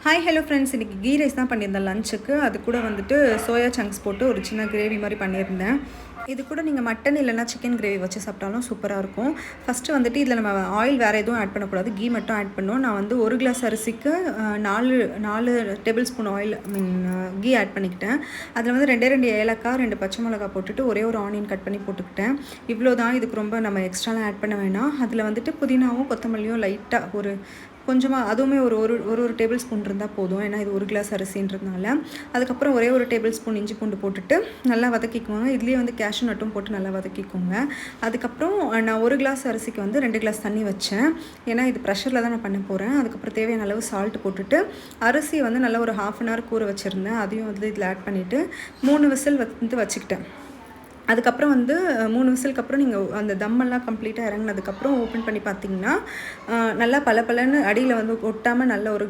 Hi hello friends, இன்றைக்கி key rice தான் பண்ணியிருந்தேன் லஞ்சுக்கு. அது கூட வந்துட்டு சோயா சங்க்ஸ் போட்டு ஒரு சின்ன கிரேவி மாதிரி பண்ணியிருந்தேன். இது கூட நீங்கள் மட்டன் இல்லைனா சிக்கன் கிரேவி வச்சு சாப்பிட்டாலும் சூப்பராக இருக்கும். ஃபஸ்ட்டு வந்துட்டு இதில் நம்ம ஆயில் வேறு எதுவும் ஆட் பண்ணக்கூடாது, கீ மட்டும் ஆட் பண்ணணும். நான் வந்து 1 கிளாஸ் அரிசிக்கு 4 tablespoon oil ghee add பண்ணிக்கிட்டேன். அதில் வந்து 2 ஏலக்காய், 2 பச்சை மிளகாய் போட்டுட்டு ஒரே ஒரு ஆனியன் கட் பண்ணி போட்டுக்கிட்டேன். இவ்வளோ தான், இதுக்கு ரொம்ப நம்ம எக்ஸ்ட்ராலாம் ஆட் பண்ண வேணாம். அதில் வந்துட்டு புதினாவும் கொத்தமல்லியும் லைட்டாக ஒரு கொஞ்சமாக, அதுவுமே ஒரு ஒரு ஒரு டேபிள் ஸ்பூன் இருந்தால் போதும். ஏன்னா இது 1 கிளாஸ் அரிசின்றதுனால. அதுக்கப்புறம் ஒரே ஒரு டேபிள் ஸ்பூன் இஞ்சி பூண்டு போட்டுட்டு நல்லா வதக்கிக்குவாங்க. இதுலேயே வந்து கேஷ்யூ நட்டும் போட்டு நல்லா வதக்கிக்கோங்க. அதுக்கப்புறம் நான் 1 கிளாஸ் அரிசிக்கு வந்து 2 கிளாஸ் தண்ணி வச்சேன். ஏன்னா இது ப்ரெஷரில் தான் நான் பண்ண போகிறேன். அதுக்கப்புறம் தேவையான அளவு சால்ட் போட்டுட்டு அரிசியை வந்து நல்லா ஒரு 1/2 அன் ஹவர் ஊற வச்சுருந்தேன். அதையும் வந்து இதில் ஆட் பண்ணிவிட்டு 3 விசில் வந்து வச்சுக்கிட்டேன். அதுக்கப்புறம் வந்து 3 விசிலுக்கு அப்புறம் நீங்கள் அந்த தம்மெல்லாம் கம்ப்ளீட்டாக இறங்கினதுக்கப்புறம் ஓப்பன் பண்ணி பார்த்தீங்கன்னா நல்லா பளபளன்னு அடியில் வந்து ஒட்டாமல் நல்ல ஒரு